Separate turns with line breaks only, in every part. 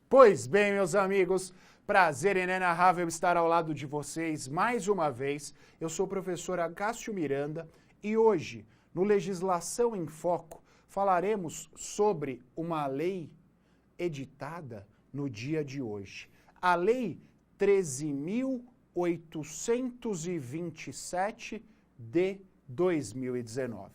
Pois bem, meus amigos, prazer inenarrável estar ao lado de vocês mais uma vez. Eu sou o professor Acácio Miranda e hoje, no Legislação em Foco, falaremos sobre uma lei editada no dia de hoje. A Lei 13.827 de 2019.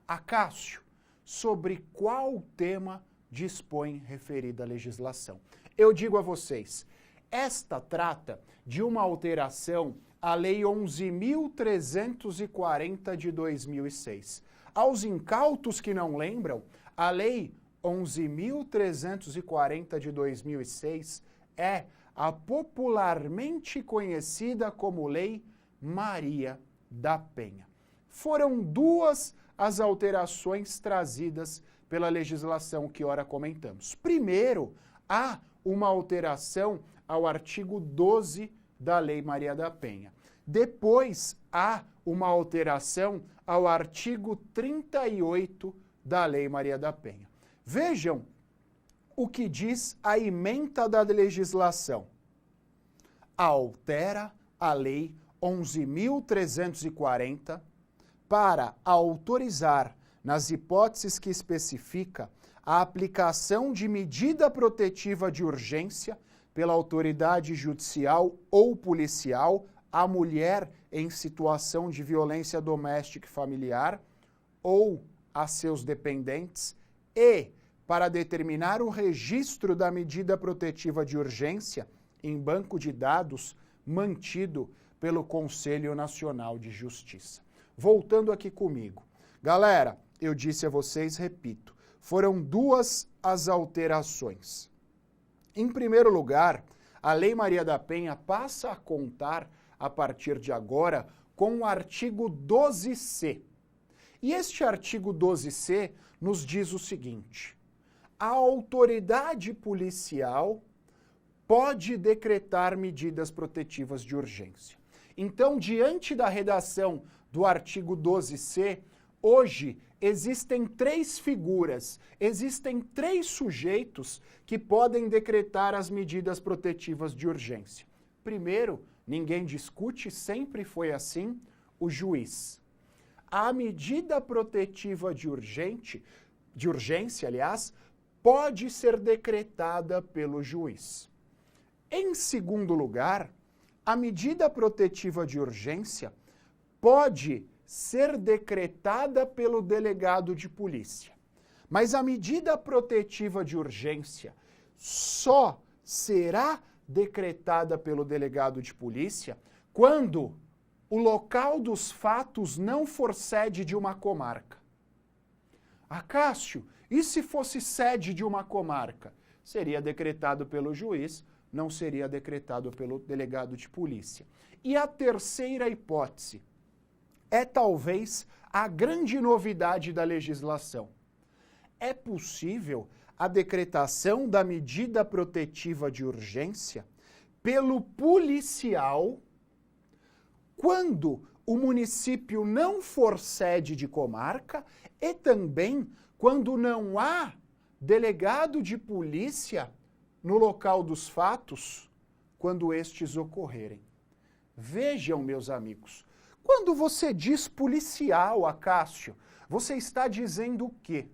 Acácio, sobre qual tema dispõe referida legislação? Eu digo a vocês, esta trata de uma alteração à Lei 11.340 de 2006. Aos incautos que não lembram, a Lei 11.340 de 2006 é a popularmente conhecida como Lei Maria da Penha. Foram duas as alterações trazidas pela legislação que ora comentamos. Primeiro, há uma alteração ao artigo 12 da Lei Maria da Penha. Depois, há uma alteração ao artigo 38 da Lei Maria da Penha. Vejam o que diz a ementa da legislação. Altera a Lei 11.340 para autorizar, nas hipóteses que especifica, a aplicação de medida protetiva de urgência pela autoridade judicial ou policial à mulher em situação de violência doméstica e familiar ou a seus dependentes e para determinar o registro da medida protetiva de urgência em banco de dados mantido pelo Conselho Nacional de Justiça. Voltando aqui comigo. Galera, eu disse a vocês, repito, foram duas as alterações. Em primeiro lugar, a Lei Maria da Penha passa a contar, a partir de agora, com o artigo 12C. E este artigo 12C nos diz o seguinte: a autoridade policial pode decretar medidas protetivas de urgência. Então, diante da redação do artigo 12C, hoje existem três figuras, existem três sujeitos que podem decretar as medidas protetivas de urgência. Primeiro, ninguém discute, sempre foi assim, o juiz. A medida protetiva de urgência, pode ser decretada pelo juiz. Em segundo lugar, a medida protetiva de urgência pode ser decretada pelo delegado de polícia. Mas a medida protetiva de urgência só será decretada pelo delegado de polícia quando o local dos fatos não for sede de uma comarca. Acácio, e se fosse sede de uma comarca? Seria decretado pelo juiz, não seria decretado pelo delegado de polícia. E a terceira hipótese é talvez a grande novidade da legislação. É possível a decretação da medida protetiva de urgência pelo policial quando o município não for sede de comarca e também quando não há delegado de polícia no local dos fatos, quando estes ocorrerem. Vejam, meus amigos, quando você diz policial, Acácio, você está dizendo o quê?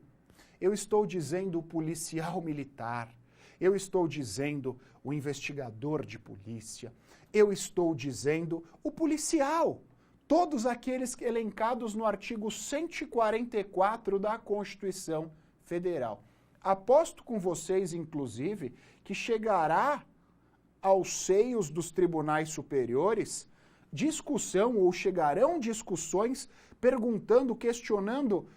Eu estou dizendo o policial militar, eu estou dizendo o investigador de polícia, eu estou dizendo o policial, todos aqueles elencados no artigo 144 da Constituição Federal. Aposto com vocês, inclusive, que chegará aos seios dos tribunais superiores discussão ou chegarão discussões perguntando, questionando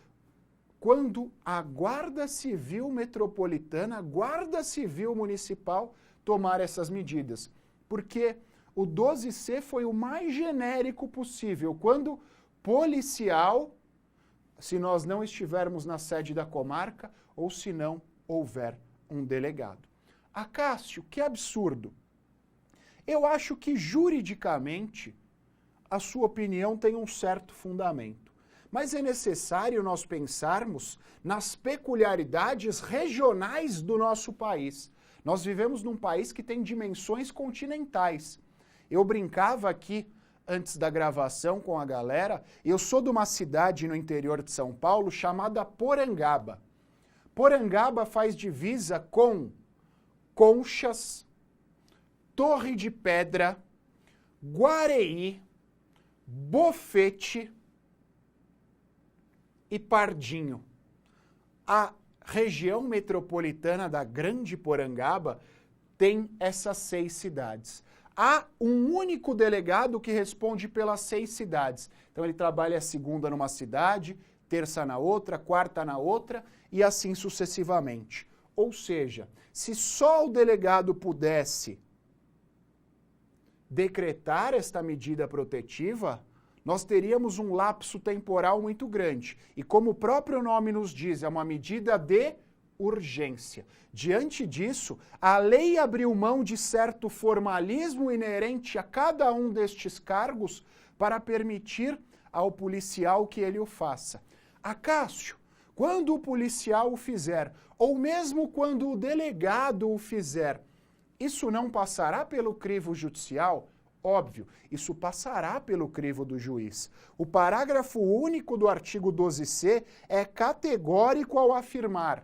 quando a Guarda Civil Metropolitana, a Guarda Civil Municipal tomar essas medidas. Porque o 12C foi o mais genérico possível. Quando policial, se nós não estivermos na sede da comarca ou se não houver um delegado. Acácio, que absurdo. Eu acho que juridicamente a sua opinião tem um certo fundamento. Mas é necessário nós pensarmos nas peculiaridades regionais do nosso país. Nós vivemos num país que tem dimensões continentais. Eu brincava aqui antes da gravação com a galera, eu sou de uma cidade no interior de São Paulo chamada Porangaba. Porangaba faz divisa com Conchas, Torre de Pedra, Guareí, Bofete e Pardinho. A região metropolitana da Grande Porangaba tem essas 6 cidades. Há um único delegado que responde pelas 6 cidades. Então ele trabalha segunda numa cidade, terça na outra, quarta na outra e assim sucessivamente. Ou seja, se só o delegado pudesse decretar esta medida protetiva, nós teríamos um lapso temporal muito grande. E como o próprio nome nos diz, é uma medida de urgência. Diante disso, a lei abriu mão de certo formalismo inerente a cada um destes cargos para permitir ao policial que ele o faça. Acácio, quando o policial o fizer, ou mesmo quando o delegado o fizer, isso não passará pelo crivo judicial? Óbvio, isso passará pelo crivo do juiz. O parágrafo único do artigo 12C é categórico ao afirmar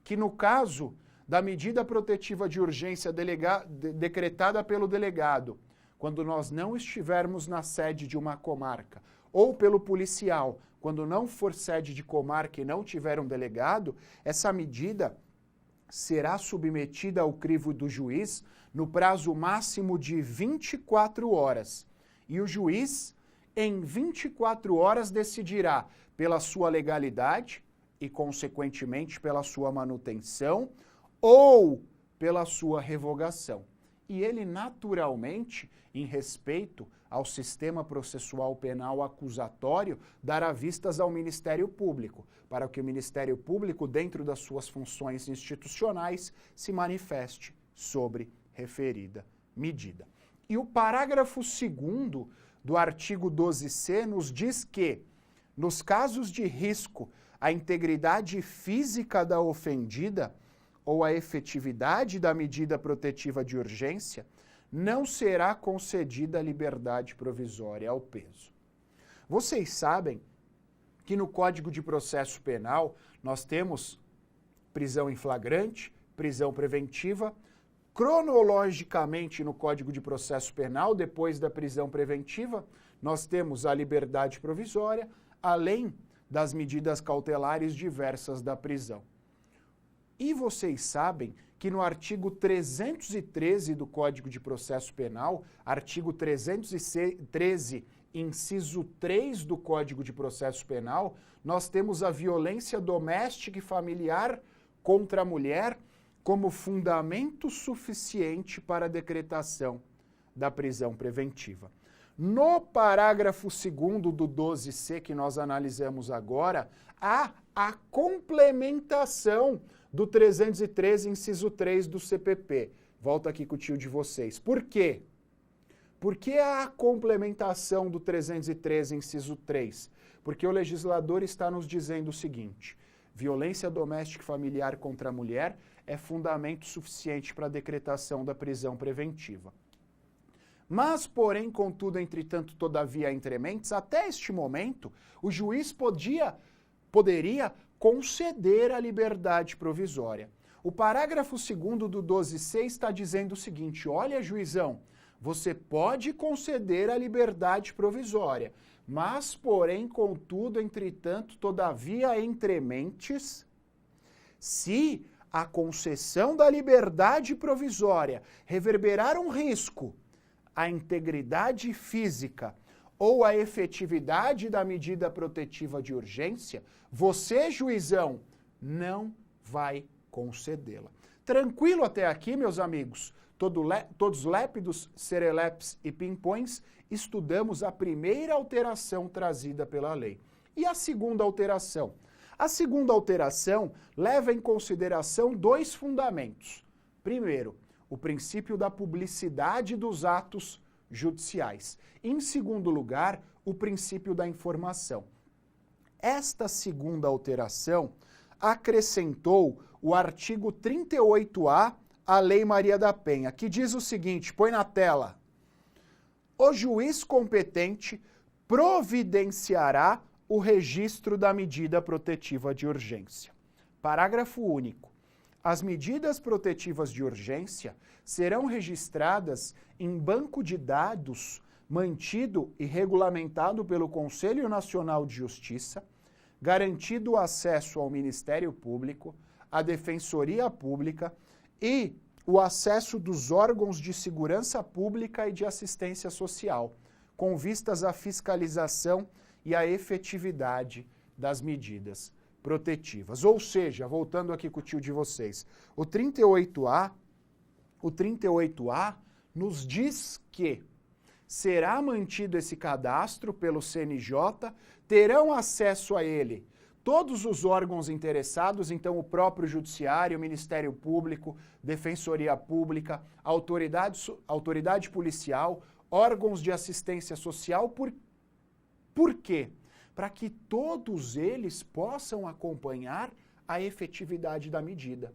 que, no caso da medida protetiva de urgência decretada pelo delegado, quando nós não estivermos na sede de uma comarca, ou pelo policial, quando não for sede de comarca e não tiver um delegado, essa medida será submetida ao crivo do juiz no prazo máximo de 24 horas. E o juiz, em 24 horas, decidirá pela sua legalidade e, consequentemente, pela sua manutenção ou pela sua revogação. E ele, naturalmente, em respeito ao sistema processual penal acusatório, dará vistas ao Ministério Público, para que o Ministério Público, dentro das suas funções institucionais, se manifeste sobre referida medida. E o parágrafo 2º do artigo 12C nos diz que, nos casos de risco à integridade física da ofendida ou à efetividade da medida protetiva de urgência, não será concedida liberdade provisória ao peso. Vocês sabem que no Código de Processo Penal nós temos prisão em flagrante, prisão preventiva. Cronologicamente, no Código de Processo Penal, depois da prisão preventiva, nós temos a liberdade provisória, além das medidas cautelares diversas da prisão. E vocês sabem que no artigo 313 do Código de Processo Penal, artigo 313, inciso 3 do Código de Processo Penal, nós temos a violência doméstica e familiar contra a mulher como fundamento suficiente para a decretação da prisão preventiva. No parágrafo 2º do 12C, que nós analisamos agora, há a complementação do 313, inciso 3 do CPP. Volto aqui com o tio de vocês. Por quê? Por que a complementação do 313, inciso 3? Porque o legislador está nos dizendo o seguinte: violência doméstica e familiar contra a mulher é fundamento suficiente para a decretação da prisão preventiva. Mas, porém, contudo, entretanto, todavia, entre mentes, até este momento, o juiz poderia conceder a liberdade provisória. O parágrafo 2º do 12C está dizendo o seguinte: olha, juizão, você pode conceder a liberdade provisória, mas, porém, contudo, entretanto, todavia, entre mentes, se a concessão da liberdade provisória reverberar um risco à integridade física ou à efetividade da medida protetiva de urgência, você, juizão, não vai concedê-la. Tranquilo até aqui, meus amigos? Todos lépidos, serelepes e pimpões, estudamos a primeira alteração trazida pela lei. E a segunda alteração? A segunda alteração leva em consideração 2 fundamentos. Primeiro, o princípio da publicidade dos atos judiciais. Em segundo lugar, o princípio da informação. Esta segunda alteração acrescentou o artigo 38A a Lei Maria da Penha, que diz o seguinte, põe na tela: o juiz competente providenciará o registro da medida protetiva de urgência. Parágrafo único. As medidas protetivas de urgência serão registradas em banco de dados mantido e regulamentado pelo Conselho Nacional de Justiça, garantido o acesso ao Ministério Público, à Defensoria Pública e o acesso dos órgãos de segurança pública e de assistência social, com vistas à fiscalização e à efetividade das medidas protetivas. Ou seja, voltando aqui com o tio de vocês, o 38A nos diz que será mantido esse cadastro pelo CNJ, terão acesso a ele todos os órgãos interessados, então o próprio Judiciário, o Ministério Público, Defensoria Pública, autoridade policial, órgãos de assistência social. Por quê? Para que todos eles possam acompanhar a efetividade da medida.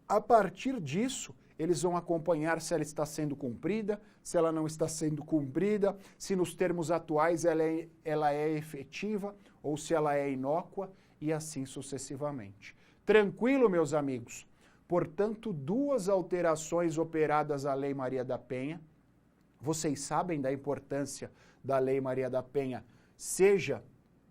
A partir disso, eles vão acompanhar se ela está sendo cumprida, se ela não está sendo cumprida, se nos termos atuais ela é efetiva ou se ela é inócua e assim sucessivamente. Tranquilo, meus amigos? Portanto, duas alterações operadas à Lei Maria da Penha. Vocês sabem da importância da Lei Maria da Penha, seja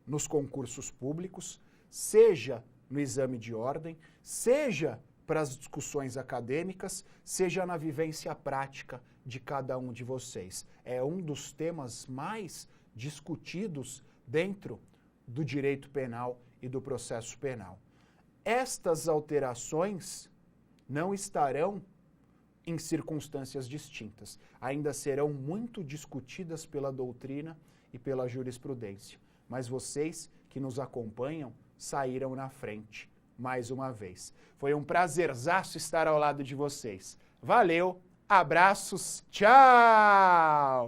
nos concursos públicos, seja no exame de ordem, seja para as discussões acadêmicas, seja na vivência prática de cada um de vocês. É um dos temas mais discutidos dentro do direito penal e do processo penal. Estas alterações não estarão em circunstâncias distintas. Ainda serão muito discutidas pela doutrina e pela jurisprudência. Mas vocês que nos acompanham saíram na frente. Mais uma vez. Foi um prazerzaço estar ao lado de vocês. Valeu, abraços, tchau!